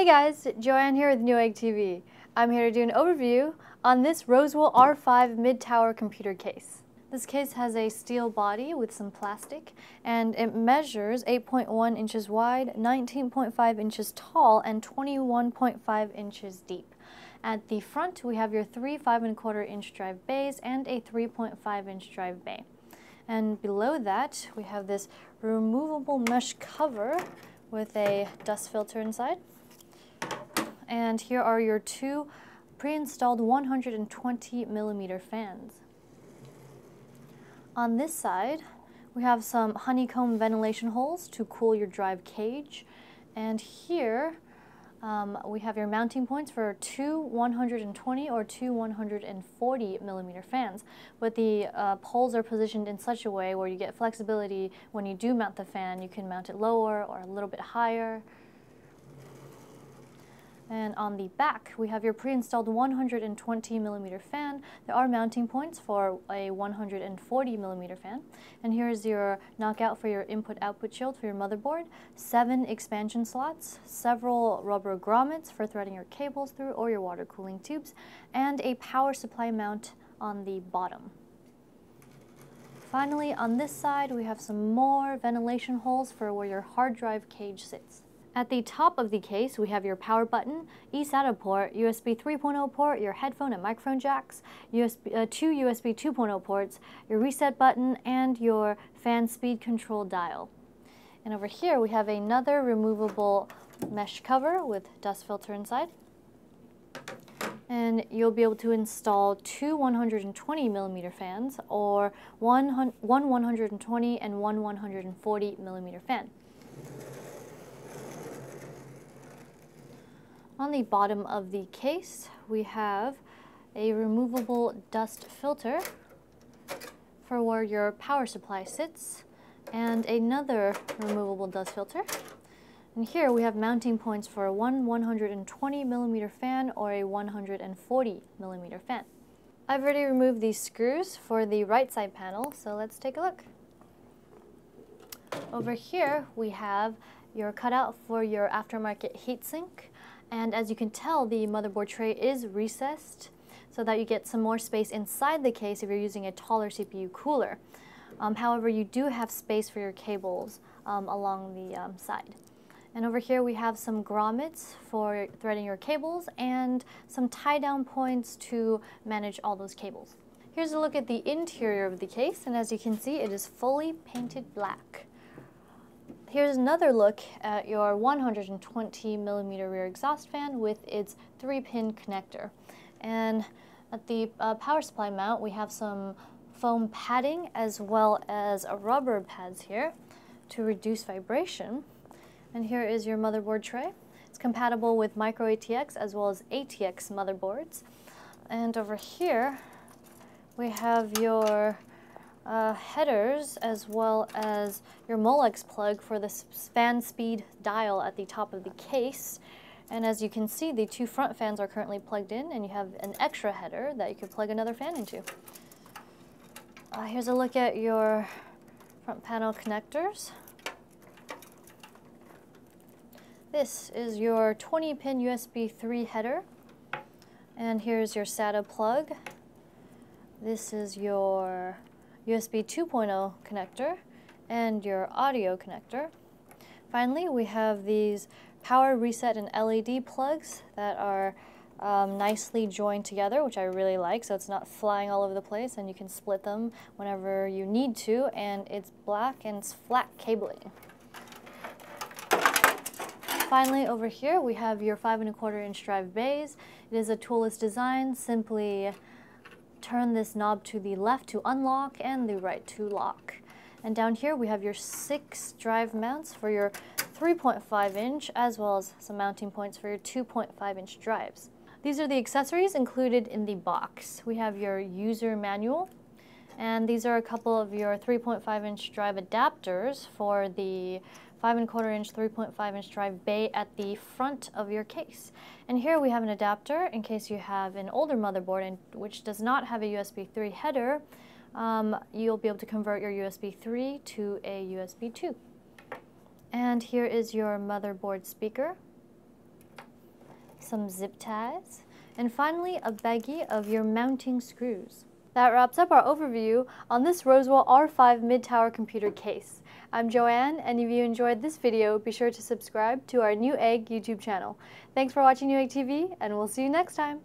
guys, Joanne here with Newegg TV. I'm here to do an overview on this Rosewill R5 mid-tower computer case. This case has a steel body with some plastic, and it measures 8.1 inches wide, 19.5 inches tall, and 21.5 inches deep. At the front, we have your three 5¼ inch drive bays and a 3.5 inch drive bay. And below that, we have this removable mesh cover with a dust filter inside. And here are your two pre-installed 120mm fans. On this side, we have some honeycomb ventilation holes to cool your drive cage. And here, we have your mounting points for two 120 or two 140mm fans, but the poles are positioned in such a way where you get flexibility. When you do mount the fan, you can mount it lower or a little bit higher. And on the back, we have your pre-installed 120mm fan. There are mounting points for a 140mm fan. And here's your knockout for your input-output shield for your motherboard, 7 expansion slots, several rubber grommets for threading your cables through or your water cooling tubes, and a power supply mount on the bottom. Finally, on this side, we have some more ventilation holes for where your hard drive cage sits. At the top of the case, we have your power button, eSATA port, USB 3.0 port, your headphone and microphone jacks, two USB 2.0 ports, your reset button, and your fan speed control dial. And over here, we have another removable mesh cover with dust filter inside. And you'll be able to install two 120mm fans, or one 120 and one 140mm fan. On the bottom of the case, we have a removable dust filter for where your power supply sits, and another removable dust filter. And here we have mounting points for one 120mm fan or a 140mm fan. I've already removed these screws for the right side panel, so let's take a look. Over here, we have your cutout for your aftermarket heatsink. And as you can tell, the motherboard tray is recessed so that you get some more space inside the case if you're using a taller CPU cooler. However, you do have space for your cables along the side. And over here we have some grommets for threading your cables and some tie-down points to manage all those cables. Here's a look at the interior of the case, and as you can see, it is fully painted black. Here's another look at your 120mm rear exhaust fan with its 3-pin connector. And at the power supply mount, we have some foam padding as well as rubber pads here to reduce vibration. And here is your motherboard tray. It's compatible with micro ATX as well as ATX motherboards. And over here, we have your headers as well as your Molex plug for the fan speed dial at the top of the case. And as you can see, the two front fans are currently plugged in, and you have an extra header that you could plug another fan into. Here's a look at your front panel connectors. This is your 20-pin USB 3 header, and here's your SATA plug. This is your USB 2.0 connector and your audio connector. Finally, we have these power reset and LED plugs that are nicely joined together, which I really like, so it's not flying all over the place, and you can split them whenever you need to, and it's black and it's flat cabling. Finally, over here we have your 5¼ inch drive bays. It is a toolless design. Simply turn this knob to the left to unlock and the right to lock. And down here we have your 6 drive mounts for your 3.5 inch as well as some mounting points for your 2.5 inch drives. These are the accessories included in the box. We have your user manual, and these are a couple of your 3.5 inch drive adapters for the 5¼ inch, 3.5 inch drive bay at the front of your case. And here we have an adapter in case you have an older motherboard which does not have a USB 3 header. You'll be able to convert your USB 3 to a USB 2. And here is your motherboard speaker. some zip ties, and finally a baggie of your mounting screws. That wraps up our overview on this Rosewill R5 mid-tower computer case. I'm Joanne, and if you enjoyed this video, be sure to subscribe to our Newegg YouTube channel. Thanks for watching Newegg TV, and we'll see you next time.